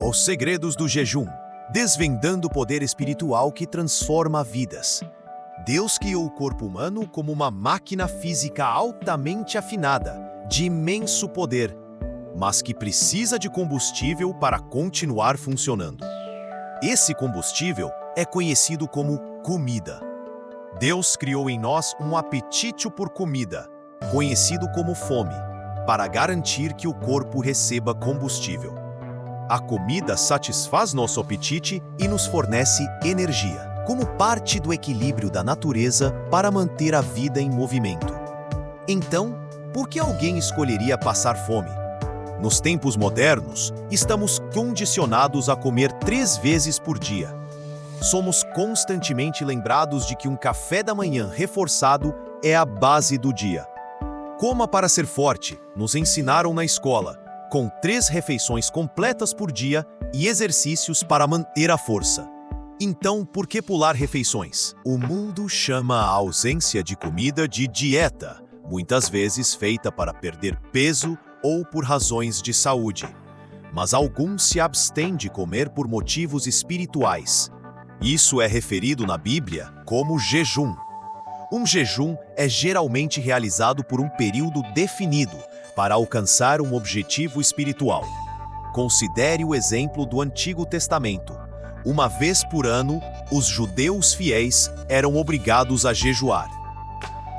Os segredos do jejum, desvendando o poder espiritual que transforma vidas. Deus criou o corpo humano como uma máquina física altamente afinada, de imenso poder, mas que precisa de combustível para continuar funcionando. Esse combustível é conhecido como comida. Deus criou em nós um apetite por comida, conhecido como fome, para garantir que o corpo receba combustível. A comida satisfaz nosso apetite e nos fornece energia, como parte do equilíbrio da natureza para manter a vida em movimento. Então, por que alguém escolheria passar fome? Nos tempos modernos, estamos condicionados a comer 3 vezes por dia. Somos constantemente lembrados de que um café da manhã reforçado é a base do dia. Coma para ser forte, nos ensinaram na escola, com 3 refeições completas por dia e exercícios para manter a força. Então, por que pular refeições? O mundo chama a ausência de comida de dieta, muitas vezes feita para perder peso ou por razões de saúde. Mas alguns se abstêm de comer por motivos espirituais. Isso é referido na Bíblia como jejum. Um jejum é geralmente realizado por um período definido para alcançar um objetivo espiritual. Considere o exemplo do Antigo Testamento. Uma vez por ano, os judeus fiéis eram obrigados a jejuar.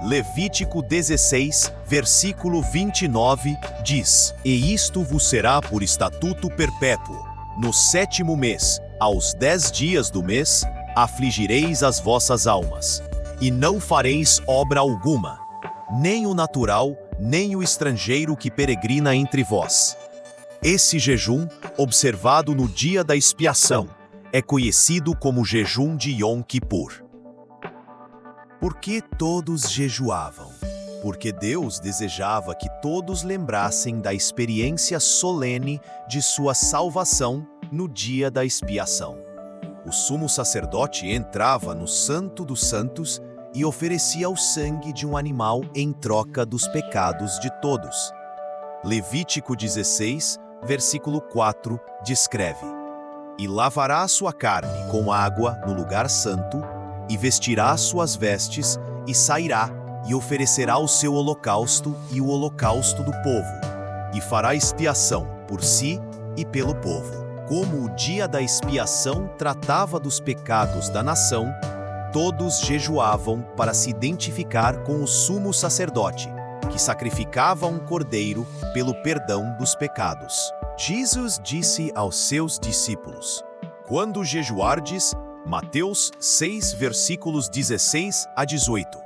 Levítico 16, versículo 29, diz: "E isto vos será por estatuto perpétuo. No 7º mês, aos 10 dias do mês, afligireis as vossas almas, e não fareis obra alguma, nem o natural, nem o estrangeiro que peregrina entre vós." Esse jejum, observado no dia da expiação, é conhecido como jejum de Yom Kippur. Por que todos jejuavam? Porque Deus desejava que todos lembrassem da experiência solene de sua salvação no dia da expiação. O sumo sacerdote entrava no Santo dos Santos e oferecia o sangue de um animal em troca dos pecados de todos. Levítico 16, versículo 4, descreve: "E lavará a sua carne com água no lugar santo, e vestirá suas vestes, e sairá, e oferecerá o seu holocausto e o holocausto do povo, e fará expiação por si e pelo povo." Como o dia da expiação tratava dos pecados da nação, todos jejuavam para se identificar com o sumo sacerdote, que sacrificava um cordeiro pelo perdão dos pecados. Jesus disse aos seus discípulos: "Quando jejuardes", Mateus 6, versículos 16 a 18.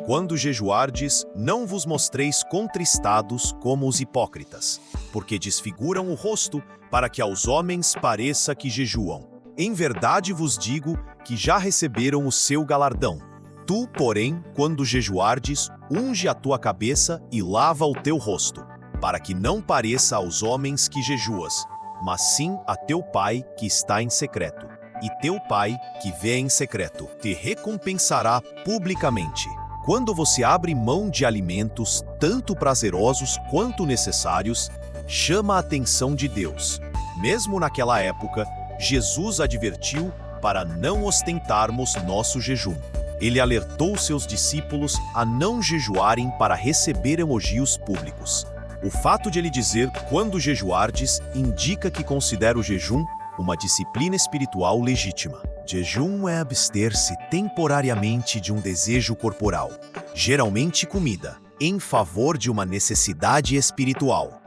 "Quando jejuardes, não vos mostreis contristados como os hipócritas, porque desfiguram o rosto para que aos homens pareça que jejuam. Em verdade vos digo que já receberam o seu galardão. Tu, porém, quando jejuardes, unge a tua cabeça e lava o teu rosto, para que não pareça aos homens que jejuas, mas sim a teu Pai que está em secreto. E teu Pai, que vê em secreto, te recompensará publicamente." Quando você abre mão de alimentos, tanto prazerosos quanto necessários, chama a atenção de Deus. Mesmo naquela época, Jesus advertiu para não ostentarmos nosso jejum. Ele alertou seus discípulos a não jejuarem para receber elogios públicos. O fato de ele dizer "quando jejuardes" indica que considera o jejum uma disciplina espiritual legítima. Jejum é abster-se temporariamente de um desejo corporal, geralmente comida, em favor de uma necessidade espiritual.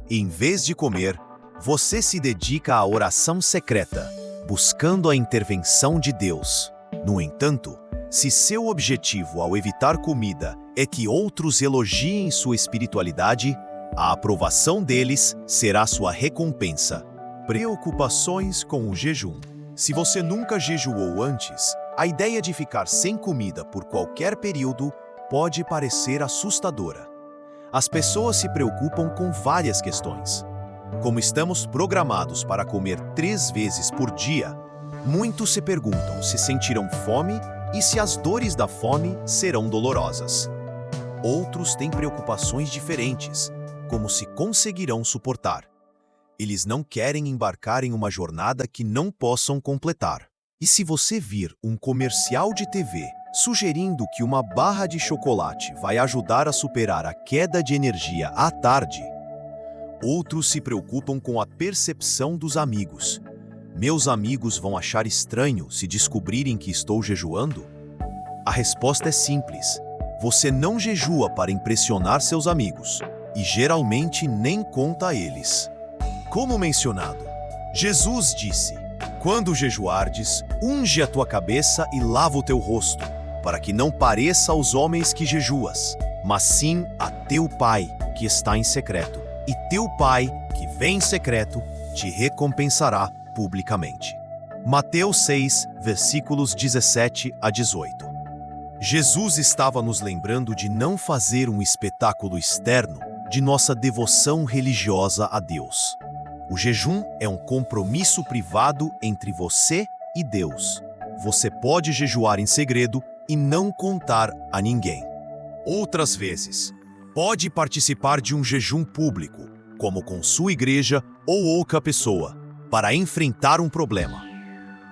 Em vez de comer, você se dedica à oração secreta, buscando a intervenção de Deus. No entanto, se seu objetivo ao evitar comida é que outros elogiem sua espiritualidade, a aprovação deles será sua recompensa. Preocupações com o jejum. Se você nunca jejuou antes, a ideia de ficar sem comida por qualquer período pode parecer assustadora. As pessoas se preocupam com várias questões. Como estamos programados para comer 3 vezes por dia, muitos se perguntam se sentirão fome e se as dores da fome serão dolorosas. Outros têm preocupações diferentes, como se conseguirão suportar. Eles não querem embarcar em uma jornada que não possam completar. E se você vir um comercial de TV sugerindo que uma barra de chocolate vai ajudar a superar a queda de energia à tarde, outros se preocupam com a percepção dos amigos. Meus amigos vão achar estranho se descobrirem que estou jejuando? A resposta é simples. Você não jejua para impressionar seus amigos e geralmente nem conta a eles. Como mencionado, Jesus disse: quando jejuardes, unge a tua cabeça e lava o teu rosto, para que não pareça aos homens que jejuas, mas sim a teu Pai que está em secreto. E teu Pai, que vem em secreto, te recompensará publicamente. Mateus 6, versículos 17 a 18. Jesus estava nos lembrando de não fazer um espetáculo externo de nossa devoção religiosa a Deus. O jejum é um compromisso privado entre você e Deus. Você pode jejuar em segredo e não contar a ninguém. Outras vezes, pode participar de um jejum público, como com sua igreja ou outra pessoa, para enfrentar um problema.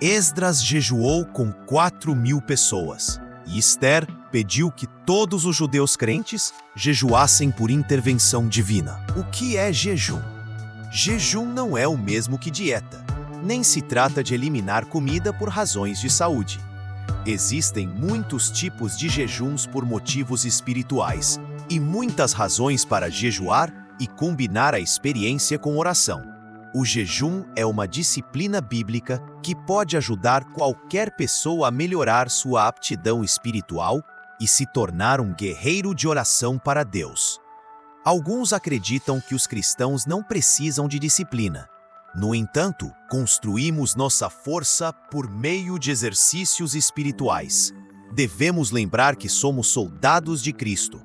Esdras jejuou com 4.000 pessoas, e Esther pediu que todos os judeus crentes jejuassem por intervenção divina. O que é jejum? Jejum não é o mesmo que dieta, nem se trata de eliminar comida por razões de saúde. Existem muitos tipos de jejuns por motivos espirituais e muitas razões para jejuar e combinar a experiência com oração. O jejum é uma disciplina bíblica que pode ajudar qualquer pessoa a melhorar sua aptidão espiritual e se tornar um guerreiro de oração para Deus. Alguns acreditam que os cristãos não precisam de disciplina. No entanto, construímos nossa força por meio de exercícios espirituais. Devemos lembrar que somos soldados de Cristo.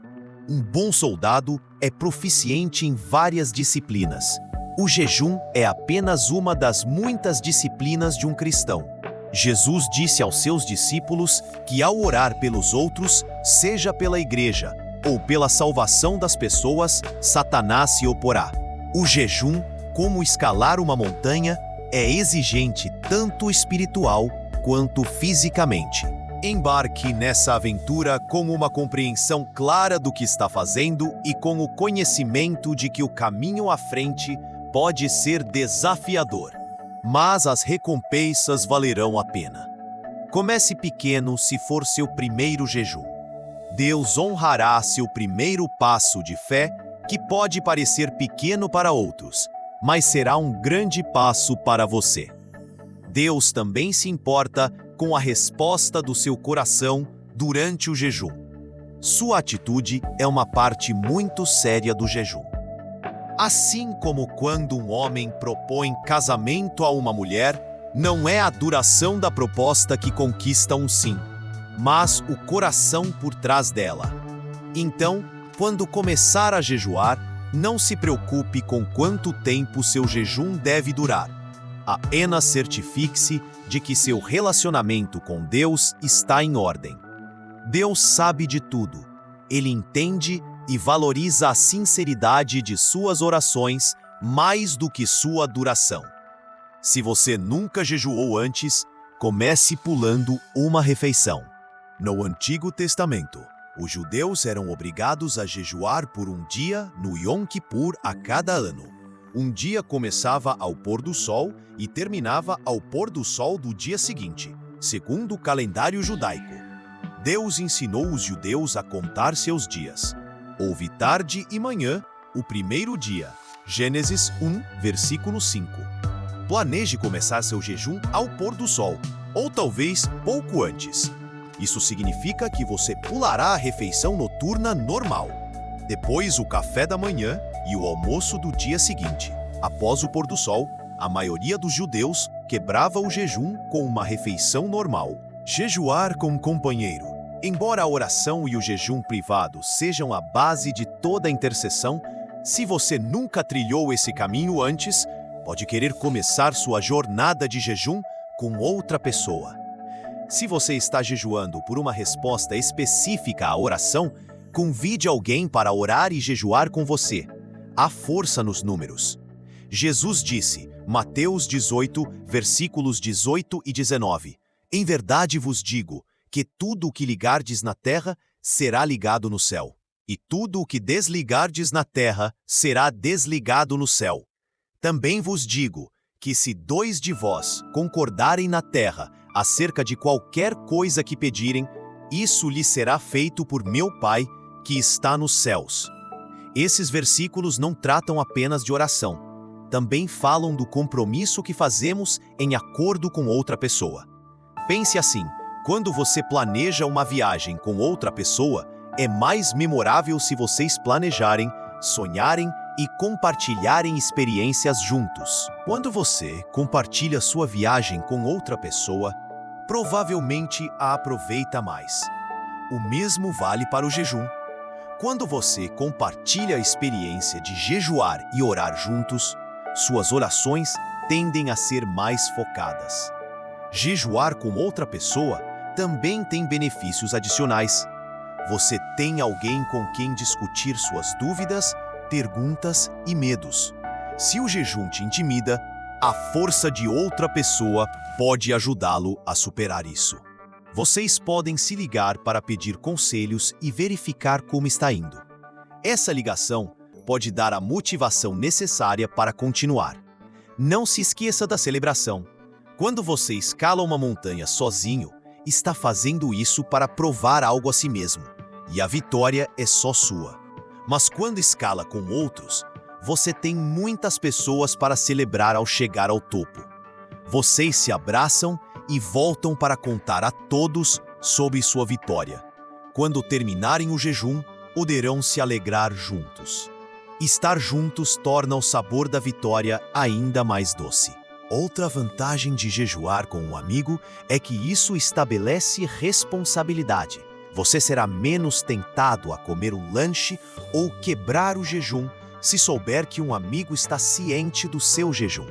Um bom soldado é proficiente em várias disciplinas. O jejum é apenas uma das muitas disciplinas de um cristão. Jesus disse aos seus discípulos que ao orar pelos outros, seja pela igreja ou pela salvação das pessoas, Satanás se oporá. O jejum, como escalar uma montanha, é exigente tanto espiritual quanto fisicamente. Embarque nessa aventura com uma compreensão clara do que está fazendo e com o conhecimento de que o caminho à frente pode ser desafiador, mas as recompensas valerão a pena. Comece pequeno se for seu primeiro jejum. Deus honrará seu primeiro passo de fé, que pode parecer pequeno para outros, mas será um grande passo para você. Deus também se importa com a resposta do seu coração durante o jejum. Sua atitude é uma parte muito séria do jejum. Assim como quando um homem propõe casamento a uma mulher, não é a duração da proposta que conquista um sim, mas o coração por trás dela. Então, quando começar a jejuar, não se preocupe com quanto tempo seu jejum deve durar. Apenas certifique-se de que seu relacionamento com Deus está em ordem. Deus sabe de tudo. Ele entende e valoriza a sinceridade de suas orações mais do que sua duração. Se você nunca jejuou antes, comece pulando uma refeição. No Antigo Testamento, os judeus eram obrigados a jejuar por um dia no Yom Kippur a cada ano. Um dia começava ao pôr do sol e terminava ao pôr do sol do dia seguinte, segundo o calendário judaico. Deus ensinou os judeus a contar seus dias. Houve tarde e manhã, o primeiro dia. Gênesis 1, versículo 5. Planeje começar seu jejum ao pôr do sol, ou talvez pouco antes. Isso significa que você pulará a refeição noturna normal, depois o café da manhã e o almoço do dia seguinte. Após o pôr do sol, a maioria dos judeus quebrava o jejum com uma refeição normal. Jejuar com um companheiro. Embora a oração e o jejum privado sejam a base de toda a intercessão, se você nunca trilhou esse caminho antes, pode querer começar sua jornada de jejum com outra pessoa. Se você está jejuando por uma resposta específica à oração, convide alguém para orar e jejuar com você. Há força nos números. Jesus disse, Mateus 18, versículos 18 e 19, Em verdade vos digo, que tudo o que ligardes na terra será ligado no céu, e tudo o que desligardes na terra será desligado no céu. Também vos digo, que se 2 de vós concordarem na terra acerca de qualquer coisa que pedirem, isso lhes será feito por meu Pai, que está nos céus. Esses versículos não tratam apenas de oração, também falam do compromisso que fazemos em acordo com outra pessoa. Pense assim, quando você planeja uma viagem com outra pessoa, é mais memorável se vocês planejarem, sonharem e compartilharem experiências juntos. Quando você compartilha sua viagem com outra pessoa, provavelmente a aproveita mais. O mesmo vale para o jejum. Quando você compartilha a experiência de jejuar e orar juntos, suas orações tendem a ser mais focadas. Jejuar com outra pessoa também tem benefícios adicionais. Você tem alguém com quem discutir suas dúvidas, perguntas e medos. Se o jejum te intimida, a força de outra pessoa pode ajudá-lo a superar isso. Vocês podem se ligar para pedir conselhos e verificar como está indo. Essa ligação pode dar a motivação necessária para continuar. Não se esqueça da celebração. Quando você escala uma montanha sozinho, está fazendo isso para provar algo a si mesmo, e a vitória é só sua. Mas quando escala com outros, você tem muitas pessoas para celebrar ao chegar ao topo. Vocês se abraçam e voltam para contar a todos sobre sua vitória. Quando terminarem o jejum, poderão se alegrar juntos. Estar juntos torna o sabor da vitória ainda mais doce. Outra vantagem de jejuar com um amigo é que isso estabelece responsabilidade. Você será menos tentado a comer um lanche ou quebrar o jejum se souber que um amigo está ciente do seu jejum.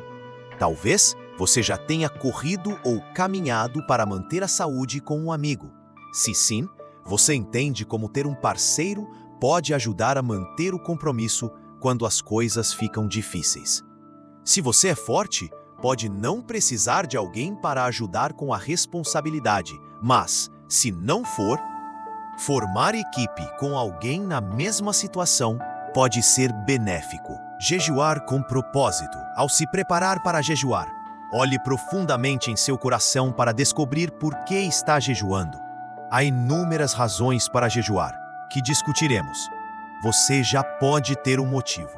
Talvez você já tenha corrido ou caminhado para manter a saúde com um amigo. Se sim, você entende como ter um parceiro pode ajudar a manter o compromisso quando as coisas ficam difíceis. Se você é forte, pode não precisar de alguém para ajudar com a responsabilidade, mas, se não for, formar equipe com alguém na mesma situação pode ser benéfico. Jejuar com propósito. Ao se preparar para jejuar, olhe profundamente em seu coração para descobrir por que está jejuando. Há inúmeras razões para jejuar, que discutiremos. Você já pode ter um motivo.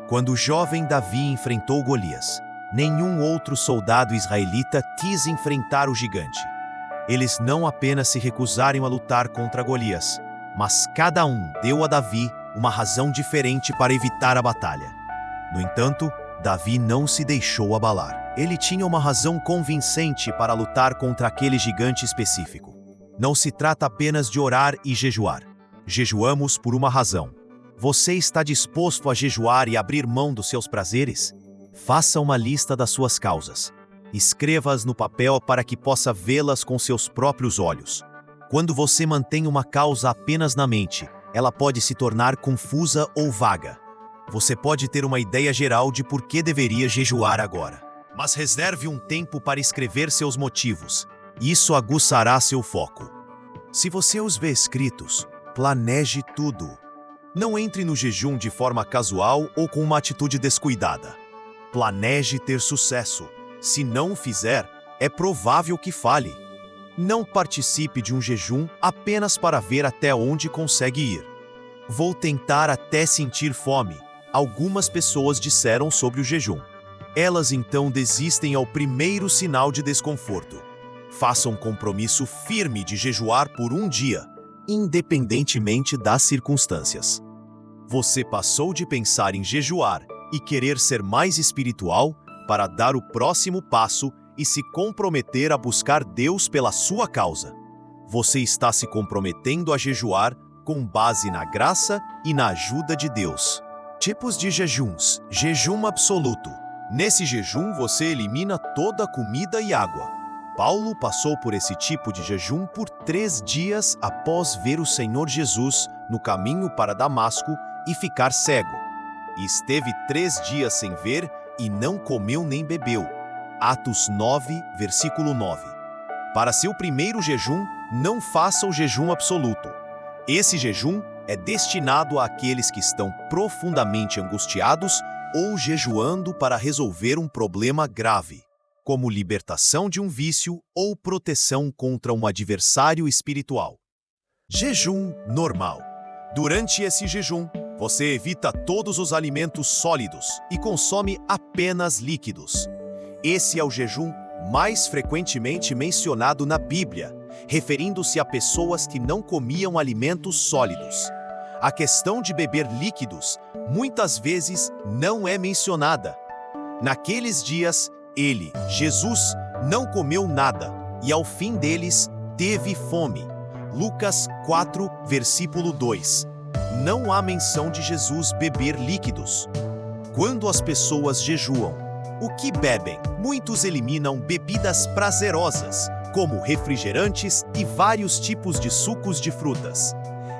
Quando o jovem Davi enfrentou Golias, nenhum outro soldado israelita quis enfrentar o gigante. Eles não apenas se recusaram a lutar contra Golias, mas cada um deu a Davi uma razão diferente para evitar a batalha. No entanto, Davi não se deixou abalar. Ele tinha uma razão convincente para lutar contra aquele gigante específico. Não se trata apenas de orar e jejuar. Jejuamos por uma razão. Você está disposto a jejuar e abrir mão dos seus prazeres? Faça uma lista das suas causas. Escreva-as no papel para que possa vê-las com seus próprios olhos. Quando você mantém uma causa apenas na mente, ela pode se tornar confusa ou vaga. Você pode ter uma ideia geral de por que deveria jejuar agora, mas reserve um tempo para escrever seus motivos. Isso aguçará seu foco. Se você os vê escritos, planeje tudo. Não entre no jejum de forma casual ou com uma atitude descuidada. Planeje ter sucesso. Se não o fizer, é provável que falhe. Não participe de um jejum apenas para ver até onde consegue ir. Vou tentar até sentir fome. Algumas pessoas disseram sobre o jejum. Elas então desistem ao primeiro sinal de desconforto. Faça um compromisso firme de jejuar por um dia, independentemente das circunstâncias. Você passou de pensar em jejuar e querer ser mais espiritual para dar o próximo passo e se comprometer a buscar Deus pela sua causa. Você está se comprometendo a jejuar com base na graça e na ajuda de Deus. Tipos de jejuns. Jejum absoluto. Nesse jejum você elimina toda a comida e água. Paulo passou por esse tipo de jejum por 3 dias após ver o Senhor Jesus no caminho para Damasco e ficar cego. E esteve 3 dias sem ver e não comeu nem bebeu. Atos 9, versículo 9. Para seu primeiro jejum, não faça o jejum absoluto. Esse jejum é destinado àqueles que estão profundamente angustiados ou jejuando para resolver um problema grave, como libertação de um vício ou proteção contra um adversário espiritual. Jejum normal. Durante esse jejum, você evita todos os alimentos sólidos e consome apenas líquidos. Esse é o jejum mais frequentemente mencionado na Bíblia, referindo-se a pessoas que não comiam alimentos sólidos. A questão de beber líquidos muitas vezes não é mencionada. Naqueles dias, Jesus, não comeu nada e ao fim deles teve fome. Lucas 4, versículo 2. Não há menção de Jesus beber líquidos. Quando as pessoas jejuam, o que bebem? Muitos eliminam bebidas prazerosas, como refrigerantes e vários tipos de sucos de frutas.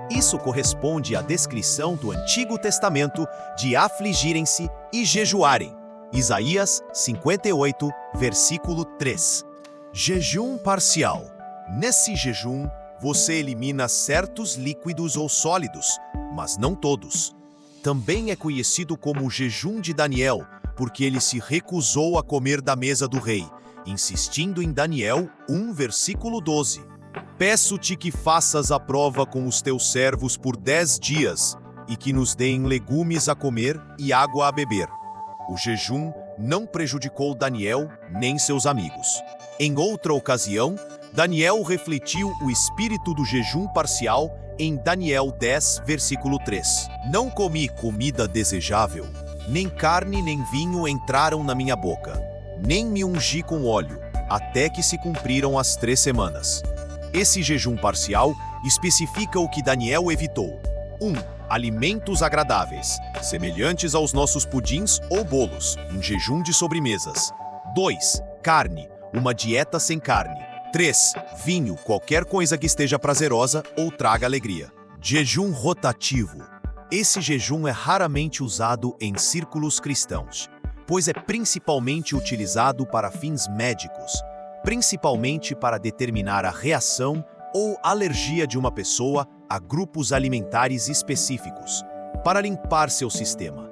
Isso corresponde à descrição do Antigo Testamento de afligirem-se e jejuarem. Isaías 58, versículo 3. Jejum parcial. Nesse jejum, você elimina certos líquidos ou sólidos, mas não todos. Também é conhecido como o jejum de Daniel, porque ele se recusou a comer da mesa do rei, insistindo em Daniel 1, versículo 12. Peço-te que faças a prova com os teus servos por 10 dias, e que nos deem legumes a comer e água a beber. O jejum não prejudicou Daniel nem seus amigos. Em outra ocasião, Daniel refletiu o espírito do jejum parcial em Daniel 10, versículo 3. Não comi comida desejável, nem carne nem vinho entraram na minha boca, nem me ungi com óleo, até que se cumpriram as 3 semanas. Esse jejum parcial especifica o que Daniel evitou. 1. Alimentos agradáveis, semelhantes aos nossos pudins ou bolos, um jejum de sobremesas. 2. Carne, uma dieta sem carne. 3. Vinho, qualquer coisa que esteja prazerosa ou traga alegria. Jejum rotativo. Esse jejum é raramente usado em círculos cristãos, pois é principalmente utilizado para fins médicos, principalmente para determinar a reação ou alergia de uma pessoa a grupos alimentares específicos, para limpar seu sistema.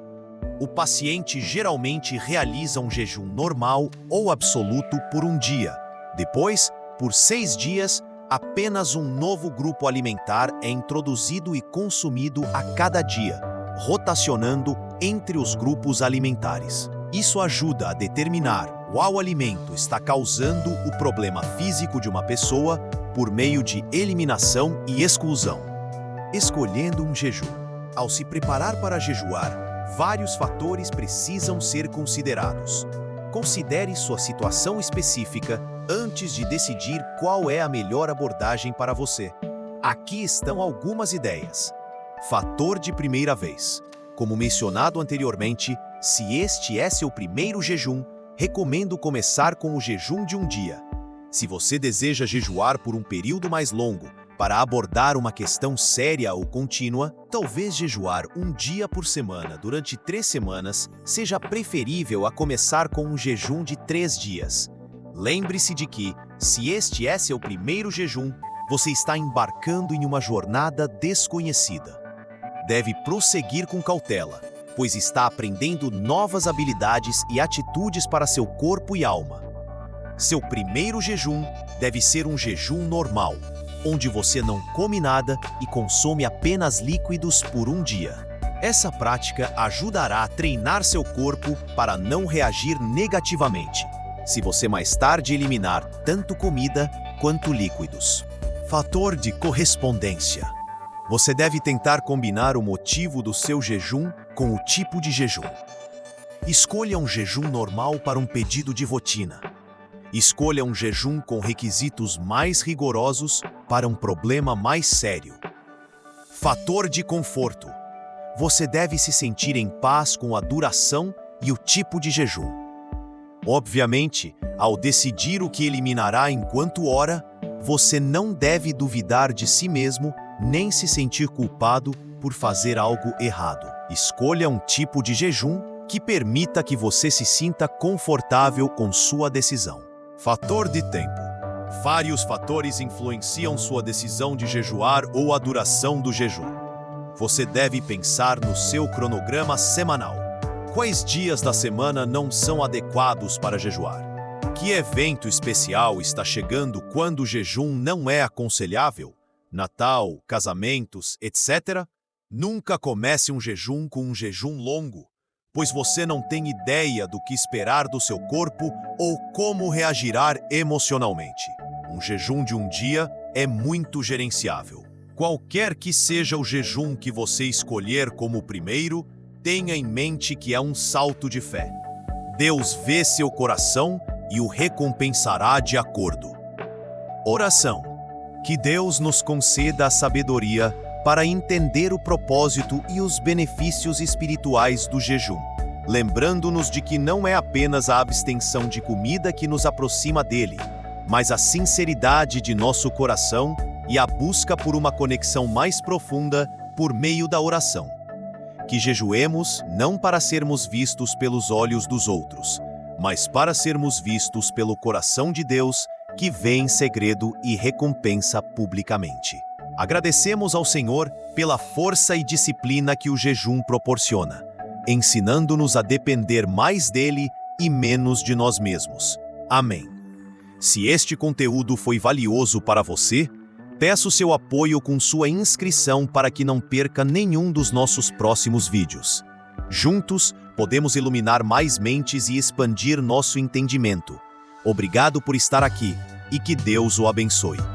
O paciente geralmente realiza um jejum normal ou absoluto por um dia. Depois, por 6 dias, apenas um novo grupo alimentar é introduzido e consumido a cada dia, rotacionando entre os grupos alimentares. Isso ajuda a determinar qual alimento está causando o problema físico de uma pessoa por meio de eliminação e exclusão. Escolhendo um jejum. Ao se preparar para jejuar, vários fatores precisam ser considerados. Considere sua situação específica antes de decidir qual é a melhor abordagem para você. Aqui estão algumas ideias. Fator de primeira vez. Como mencionado anteriormente, se este é seu primeiro jejum, recomendo começar com o jejum de um dia. Se você deseja jejuar por um período mais longo, para abordar uma questão séria ou contínua, talvez jejuar um dia por semana durante 3 semanas seja preferível a começar com um jejum de 3 dias. Lembre-se de que, se este é seu primeiro jejum, você está embarcando em uma jornada desconhecida. Deve prosseguir com cautela, pois está aprendendo novas habilidades e atitudes para seu corpo e alma. Seu primeiro jejum deve ser um jejum normal, onde você não come nada e consome apenas líquidos por um dia. Essa prática ajudará a treinar seu corpo para não reagir negativamente, se você mais tarde eliminar tanto comida quanto líquidos. Fator de correspondência. Você deve tentar combinar o motivo do seu jejum com o tipo de jejum. Escolha um jejum normal para um pedido de rotina. Escolha um jejum com requisitos mais rigorosos para um problema mais sério. Fator de conforto. Você deve se sentir em paz com a duração e o tipo de jejum. Obviamente, ao decidir o que eliminará enquanto ora, você não deve duvidar de si mesmo nem se sentir culpado por fazer algo errado. Escolha um tipo de jejum que permita que você se sinta confortável com sua decisão. Fator de tempo. Vários fatores influenciam sua decisão de jejuar ou a duração do jejum. Você deve pensar no seu cronograma semanal. Quais dias da semana não são adequados para jejuar? Que evento especial está chegando quando o jejum não é aconselhável? Natal, casamentos, etc. Nunca comece um jejum com um jejum longo, pois você não tem ideia do que esperar do seu corpo ou como reagirá emocionalmente. Um jejum de um dia é muito gerenciável. Qualquer que seja o jejum que você escolher como o primeiro, tenha em mente que é um salto de fé. Deus vê seu coração e o recompensará de acordo. Oração. Que Deus nos conceda a sabedoria para entender o propósito e os benefícios espirituais do jejum, lembrando-nos de que não é apenas a abstenção de comida que nos aproxima dele, mas a sinceridade de nosso coração e a busca por uma conexão mais profunda por meio da oração. Que jejuemos não para sermos vistos pelos olhos dos outros, mas para sermos vistos pelo coração de Deus, que vê em segredo e recompensa publicamente. Agradecemos ao Senhor pela força e disciplina que o jejum proporciona, ensinando-nos a depender mais dele e menos de nós mesmos. Amém. Se este conteúdo foi valioso para você, peço seu apoio com sua inscrição para que não perca nenhum dos nossos próximos vídeos. Juntos, podemos iluminar mais mentes e expandir nosso entendimento. Obrigado por estar aqui e que Deus o abençoe.